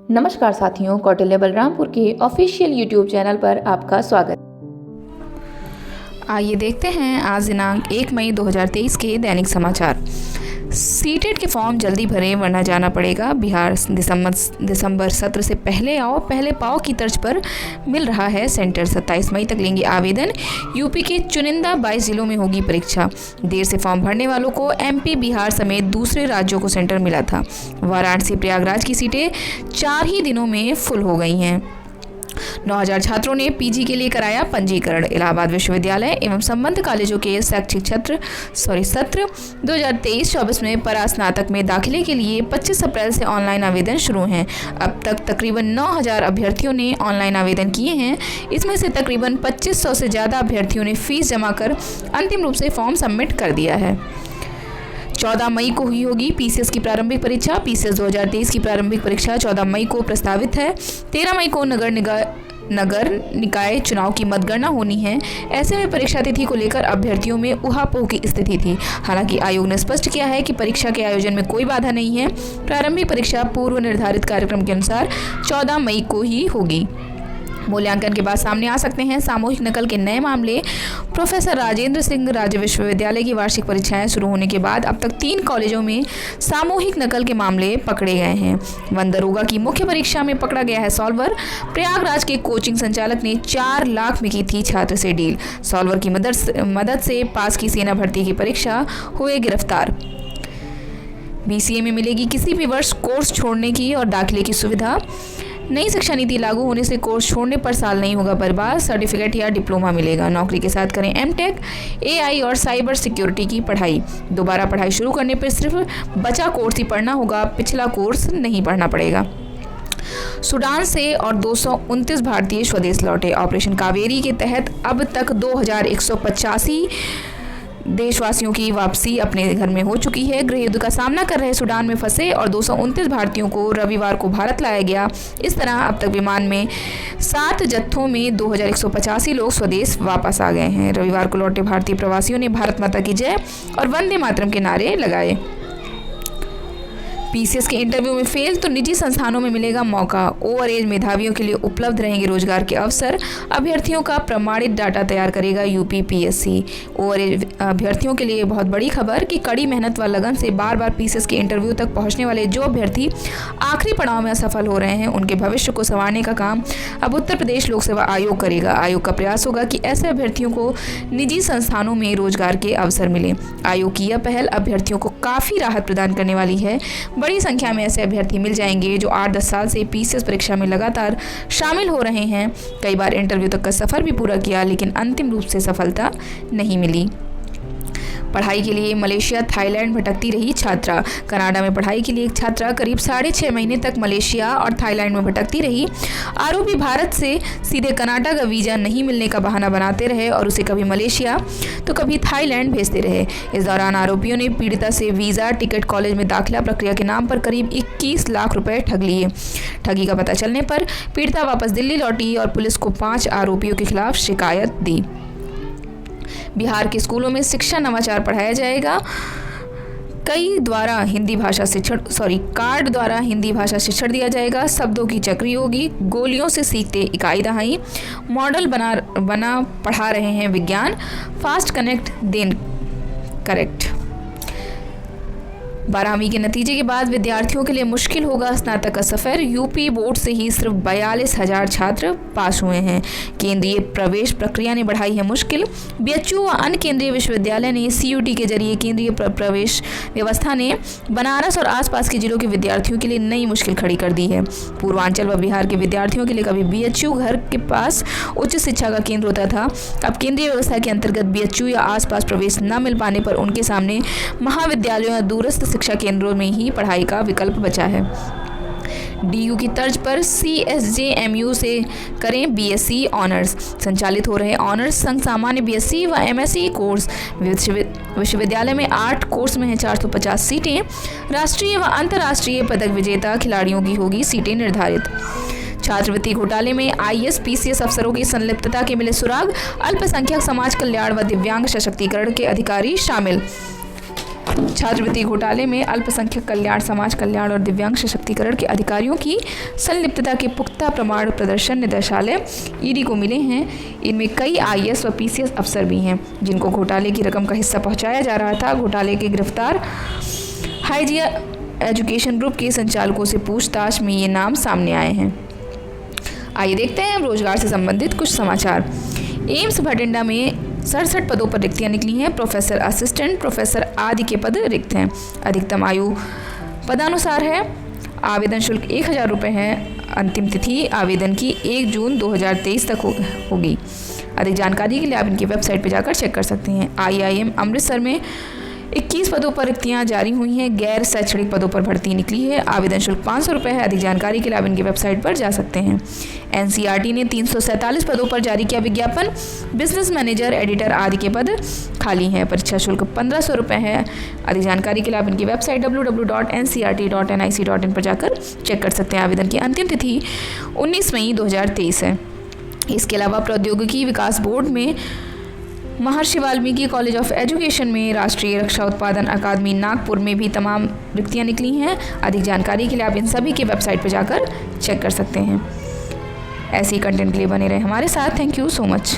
नमस्कार साथियों, कौटिल्य बलरामपुर के ऑफिशियल यूट्यूब चैनल पर आपका स्वागत। आइए देखते हैं आज दिनांक 1 मई 2023 के दैनिक समाचार। सीटेट के फॉर्म जल्दी भरें वरना जाना पड़ेगा। बिहार दिसंबर सत्र से पहले आओ पहले पाओ की तर्ज पर मिल रहा है सेंटर। 27 मई तक लेंगे आवेदन। यूपी के चुनिंदा 22 जिलों में होगी परीक्षा। देर से फॉर्म भरने वालों को एमपी, बिहार समेत दूसरे राज्यों को सेंटर मिला था। वाराणसी, प्रयागराज की सीटें 4 ही दिनों में फुल हो गई हैं। 9000 छात्रों ने पीजी के लिए कराया पंजीकरण। इलाहाबाद विश्वविद्यालय एवं संबद्ध कॉलेजों के शैक्षिक सत्र 2023-24 में परास्नातक में दाखिले के लिए 25 अप्रैल से ऑनलाइन आवेदन शुरू हैं। अब तक तकरीबन 9000 अभ्यर्थियों ने ऑनलाइन आवेदन किए हैं। इसमें से तकरीबन 2500 से ज़्यादा अभ्यर्थियों ने फीस जमा कर अंतिम रूप से फॉर्म सबमिट कर दिया है। 14 मई को हुई होगी पीसीएस की प्रारंभिक परीक्षा। पीसीएस 2023 की प्रारंभिक परीक्षा 14 मई को प्रस्तावित है। 13 मई को नगर निकाय चुनाव की मतगणना होनी है। ऐसे में परीक्षा तिथि को लेकर अभ्यर्थियों में उहापोह की स्थिति थी। हालांकि आयोग ने स्पष्ट किया है कि परीक्षा के आयोजन में कोई बाधा नहीं है। प्रारंभिक परीक्षा पूर्व निर्धारित कार्यक्रम के अनुसार 14 मई को ही होगी। मूल्यांकन के बाद सामने आ सकते हैं सामूहिक नकल के नए मामले। प्रोफेसर राजेंद्र सिंह राज्य विश्वविद्यालय की वार्षिक परीक्षाएं शुरू होने के बाद अब तक 3 कॉलेजों में सामूहिक नकल के मामले पकड़े गए हैं। वन दरोगा की मुख्य परीक्षा में पकड़ा गया है सॉल्वर। प्रयागराज के कोचिंग संचालक ने 4 लाख में की थी छात्र से डील। सॉल्वर की मदद से पास की सेना भर्ती की परीक्षा हुए गिरफ्तार। बीसीए में मिलेगी किसी भी वर्ष कोर्स छोड़ने की और दाखिले की सुविधा। नई शिक्षा नीति लागू होने से कोर्स छोड़ने पर साल नहीं होगा बर्बाद। सर्टिफिकेट या डिप्लोमा मिलेगा। नौकरी के साथ करें एमटेक, एआई और साइबर सिक्योरिटी की पढ़ाई। दोबारा पढ़ाई शुरू करने पर सिर्फ बचा कोर्स ही पढ़ना होगा, पिछला कोर्स नहीं पढ़ना पड़ेगा। सूडान से और 229 भारतीय स्वदेश लौटे। ऑपरेशन कावेरी के तहत अब तक 2185 देशवासियों की वापसी अपने घर में हो चुकी है। गृह युद्ध का सामना कर रहे सूडान में फंसे और 229 भारतीयों को रविवार को भारत लाया गया। इस तरह अब तक विमान में 7 जत्थों में 2185 लोग स्वदेश वापस आ गए हैं। रविवार को लौटे भारतीय प्रवासियों ने भारत माता की जय और वंदे मातरम के नारे लगाए। पीसीएस के इंटरव्यू में फेल तो निजी संस्थानों में मिलेगा मौका। ओवर एज मेधावियों के लिए उपलब्ध रहेंगे रोजगार के अवसर। अभ्यर्थियों का प्रमाणित डाटा तैयार करेगा यूपी पीएससी। ओवर एज अभ्यर्थियों के लिए बहुत बड़ी खबर कि कड़ी मेहनत व लगन से बार बार पीसीएस के इंटरव्यू तक पहुंचने वाले जो अभ्यर्थी आखिरी पड़ाव में असफल हो रहे हैं, उनके भविष्य को संवारने का काम अब उत्तर प्रदेश लोक सेवा आयोग करेगा। आयोग का प्रयास होगा कि ऐसे अभ्यर्थियों को निजी संस्थानों में रोजगार के अवसर मिले। आयोग की यह पहल अभ्यर्थियों को काफ़ी राहत प्रदान करने वाली है। बड़ी संख्या में ऐसे अभ्यर्थी मिल जाएंगे जो 8-10 साल से पीसीएस परीक्षा में लगातार शामिल हो रहे हैं। कई बार इंटरव्यू तक का सफर भी पूरा किया, लेकिन अंतिम रूप से सफलता नहीं मिली। पढ़ाई के लिए मलेशिया, थाईलैंड भटकती रही छात्रा। कनाडा में पढ़ाई के लिए एक छात्रा करीब 6.5 महीने तक मलेशिया और थाईलैंड में भटकती रही। आरोपी भारत से सीधे कनाडा का वीज़ा नहीं मिलने का बहाना बनाते रहे और उसे कभी मलेशिया तो कभी थाईलैंड भेजते रहे। इस दौरान आरोपियों ने पीड़िता से वीज़ा, टिकट, कॉलेज में दाखिला प्रक्रिया के नाम पर करीब 21 लाख रुपए ठग लिए। ठगी का पता चलने पर पीड़िता वापस दिल्ली लौटी और पुलिस को 5 आरोपियों के खिलाफ शिकायत दी। बिहार के स्कूलों में शिक्षा नवाचार पढ़ाया जाएगा। कार्ड द्वारा हिंदी भाषा शिक्षण दिया जाएगा। शब्दों की चक्री होगी। गोलियों से सीखते इकाई दहाई। मॉडल बना पढ़ा रहे हैं विज्ञान। Fast connect then correct. 12वीं के नतीजे के बाद विद्यार्थियों के लिए मुश्किल होगा स्नातक का सफ़र। यूपी बोर्ड से ही सिर्फ 42,000 छात्र पास हुए हैं। केंद्रीय प्रवेश प्रक्रिया ने बढ़ाई है मुश्किल। बीएचयू व अन्य केंद्रीय विश्वविद्यालय ने सीयूटी के जरिए केंद्रीय प्रवेश व्यवस्था ने बनारस और आसपास के जिलों के विद्यार्थियों के लिए नई मुश्किल खड़ी कर दी है। पूर्वांचल व बिहार के विद्यार्थियों के लिए कभी बीएचयू घर के पास उच्च शिक्षा का केंद्र होता था। अब केंद्रीय व्यवस्था के अंतर्गत बीएचयू या आसपास प्रवेश न मिल पाने पर उनके सामने महाविद्यालयों या दूरस्थ शिक्षा केंद्रों में ही पढ़ाई का विकल्प बचा है। डीयू की तर्ज पर सीएसजेएमयू से करें बीएससी ऑनर्स। संचालित हो रहे ऑनर्स संघ सामान्य बीएससी व एमएससी कोर्स। विश्वविद्यालय में 8 कोर्स में है 450 सीटें। राष्ट्रीय व अंतर्राष्ट्रीय पदक विजेता खिलाड़ियों की होगी सीटें निर्धारित। छात्रवृत्ति घोटाले में आईएएस पीसीएस अफसरों की संलिप्तता के मिले सुराग। अल्पसंख्यक समाज कल्याण व दिव्यांग सशक्तिकरण के अधिकारी शामिल। छात्रवृत्ति घोटाले में अल्पसंख्यक कल्याण, समाज कल्याण और दिव्यांग सशक्तिकरण के अधिकारियों की संलिप्तता के पुख्ता प्रमाण प्रदर्शन निदेशालय ईडी को मिले हैं। इनमें कई आईएएस व पीसीएस अफसर भी हैं जिनको घोटाले की रकम का हिस्सा पहुंचाया जा रहा था। घोटाले के गिरफ्तार हाइजिया एजुकेशन ग्रुप के संचालकों से पूछताछ में ये नाम सामने आए हैं। आइए देखते हैं रोजगार से संबंधित कुछ समाचार। एम्स भटिंडा में 67 पदों पर रिक्तियां निकली हैं। प्रोफेसर असिस्टेंट प्रोफेसर आदि के पद रिक्त हैं। अधिकतम आयु पदानुसार है। आवेदन शुल्क 1000 रुपये है। अंतिम तिथि आवेदन की 1 जून 2023 तक होगी। अधिक जानकारी के लिए आप इनकी वेबसाइट पर जाकर चेक कर सकते हैं। IIM अमृतसर में 21 पदों पर रिक्तियां जारी हुई हैं। गैर शैक्षणिक पदों पर भर्ती निकली है। आवेदन शुल्क 500 रुपये है। अधिक जानकारी के लिए आप इनकी वेबसाइट पर जा सकते हैं। NCERT ने 347 पदों पर जारी किया विज्ञापन। बिजनेस मैनेजर, एडिटर आदि के पद खाली हैं। परीक्षा शुल्क 1500 रुपये है। अधिक जानकारी के लिए आप इनकी वेबसाइट www.ncert.nic.in पर जाकर चेक कर सकते हैं। आवेदन की अंतिम तिथि 19 मई 2023 है। इसके अलावा प्रौद्योगिकी विकास बोर्ड में महर्षि वाल्मीकि कॉलेज ऑफ एजुकेशन में राष्ट्रीय रक्षा उत्पादन अकादमी नागपुर में भी तमाम रिक्तियां निकली हैं। अधिक जानकारी के लिए आप इन सभी के वेबसाइट पर जाकर चेक कर सकते हैं। ऐसे ही कंटेंट के लिए बने रहे हमारे साथ। Thank you so much.